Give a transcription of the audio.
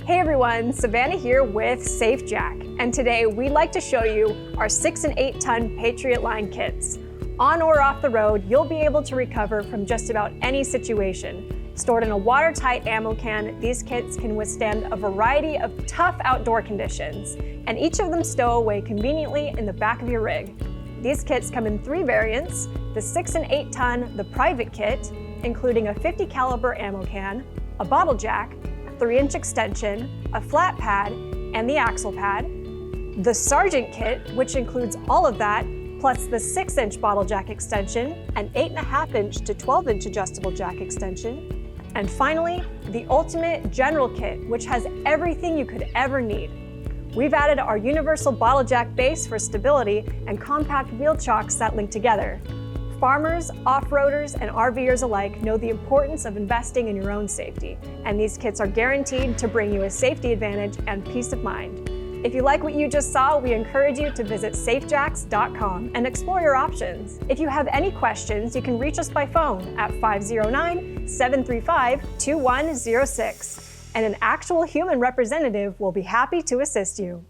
Hey everyone, Savannah here with Safe Jack, and today we'd like to show you our 6 and 8 ton Patriot Line kits. On or off the road, you'll be able to recover from just about any situation. Stored in a watertight ammo can, these kits can withstand a variety of tough outdoor conditions, and each of them stow away conveniently in the back of your rig. These kits come in 3 variants: the 6 and 8 ton, the private kit, including a 50 caliber ammo can, a bottle jack, 3-inch extension, a flat pad, and the axle pad. The Sergeant kit, which includes all of that, plus the 6-inch bottle jack extension, an 8.5-inch to 12-inch adjustable jack extension. And finally, the Ultimate General kit, which has everything you could ever need. We've added our universal bottle jack base for stability and compact wheel chocks that link together. Farmers, off-roaders, and RVers alike know the importance of investing in your own safety, and these kits are guaranteed to bring you a safety advantage and peace of mind. If you like what you just saw, we encourage you to visit safejacks.com and explore your options. If you have any questions, you can reach us by phone at 509-735-2106, and an actual human representative will be happy to assist you.